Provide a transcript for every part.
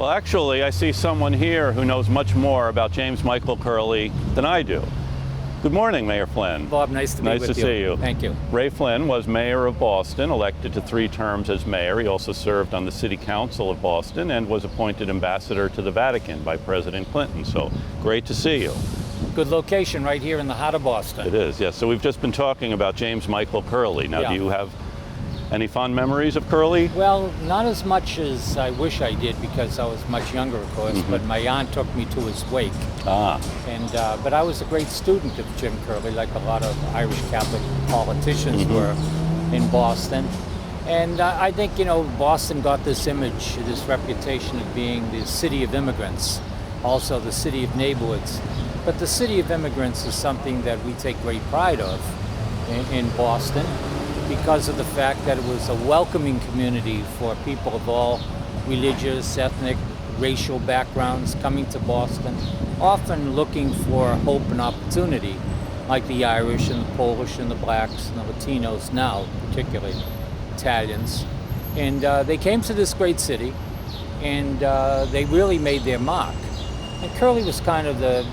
Well, actually, I see someone here who knows much more about James Michael Curley than I do. Good morning, Mayor Flynn. Bob, nice to be with you. Nice to see you. Thank you. Ray Flynn was mayor of Boston, elected to 3 terms as mayor. He also served on the City Council of Boston and was appointed ambassador to the Vatican by President Clinton. So great to see you. Good location right here in the heart of Boston. It is, yes. So we've just been talking about James Michael Curley. Now, do you have any fond memories of Curley? Well, not as much as I wish I did because I was much younger, of course, but my aunt took me to his wake. But I was a great student of Jim Curley, like a lot of Irish Catholic politicians were in Boston. And I think, Boston got this image, this reputation of being the city of immigrants, also the city of neighborhoods. But the city of immigrants is something that we take great pride of in Boston, because of the fact that it was a welcoming community for people of all religious, ethnic, racial backgrounds coming to Boston, often looking for hope and opportunity, like the Irish and the Polish and the blacks and the Latinos now, particularly Italians. And they came to this great city, and they really made their mark. And Curley was kind of the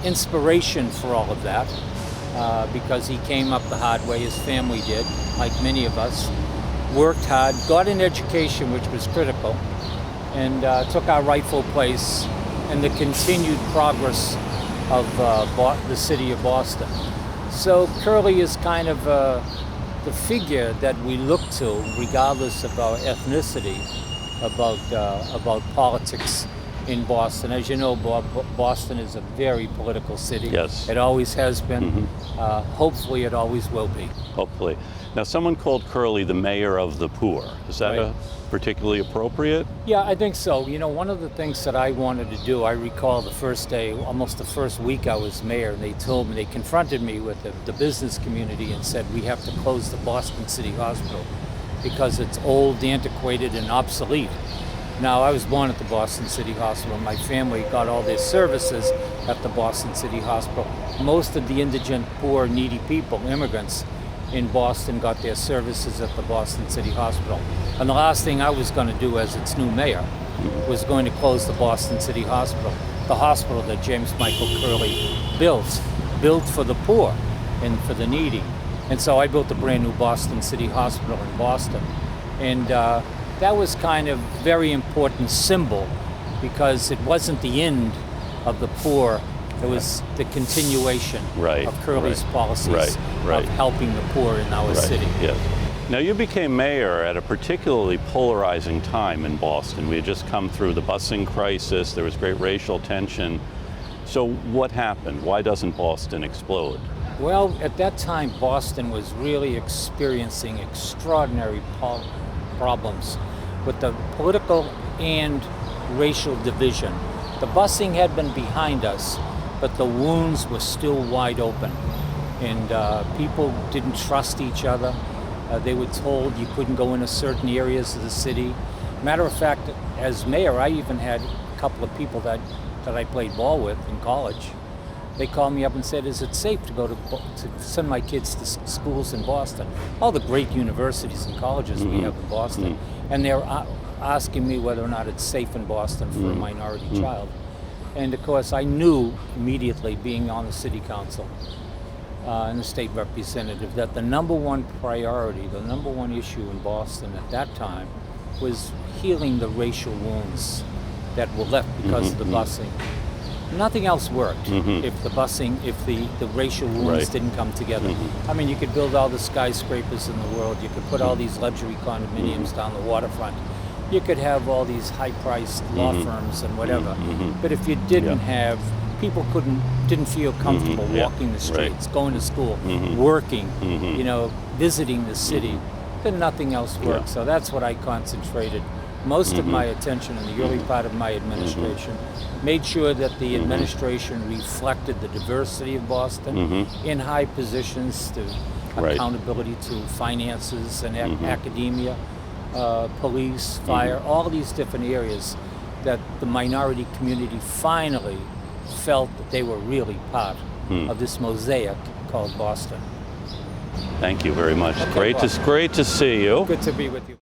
inspiration for all of that. Because he came up the hard way, his family did, like many of us, worked hard, got an education which was critical, and took our rightful place in the continued progress of the city of Boston. So Curley is kind of the figure that we look to, regardless of our ethnicity, about politics in Boston. As you know, Bob, Boston is a very political city. Yes. It always has been. Hopefully it always will be. Hopefully. Now, someone called Curley the mayor of the poor. Is that particularly appropriate? Yeah, I think so. One of the things that I wanted to do, I recall the first day, almost the first week I was mayor, and they confronted me with the business community and said, we have to close the Boston City Hospital because it's old, antiquated, and obsolete. Now, I was born at the Boston City Hospital. My family got all their services at the Boston City Hospital. Most of the indigent, poor, needy people, immigrants in Boston, got their services at the Boston City Hospital. And the last thing I was going to do as its new mayor was going to close the Boston City Hospital, the hospital that James Michael Curley built for the poor and for the needy. And so I built a brand new Boston City Hospital in Boston. And that was kind of very important symbol, because it wasn't the end of the poor, it was the continuation of Curley's policies of helping the poor in our city. Yes. Now, you became mayor at a particularly polarizing time in Boston. We had just come through the busing crisis, there was great racial tension. So what happened? Why doesn't Boston explode? Well, at that time, Boston was really experiencing extraordinary problems with the political and racial division. The busing had been behind us, but the wounds were still wide open. And people didn't trust each other. They were told you couldn't go into certain areas of the city. Matter of fact, as mayor, I even had a couple of people that I played ball with in college. They called me up and said, is it safe to go to send my kids to schools in Boston? All the great universities and colleges we have in Boston. And they're asking me whether or not it's safe in Boston for a minority child. And of course, I knew immediately, being on the city council and the state representative, that the number one priority, the number one issue in Boston at that time was healing the racial wounds that were left because of the busing. Nothing else worked if the racial wounds didn't come together. I mean, you could build all the skyscrapers in the world, you could put all these luxury condominiums down the waterfront, you could have all these high-priced law firms and whatever, but if you didn't have, people didn't feel comfortable walking the streets, going to school, working, visiting the city, then nothing else worked. So that's what I concentrated most of my attention in the early part of my administration, made sure that the administration reflected the diversity of Boston in high positions, to accountability to finances and academia, police, fire, all these different areas, that the minority community finally felt that they were really part of this mosaic called Boston. Thank you very much. Okay, Great to see you. Good to be with you.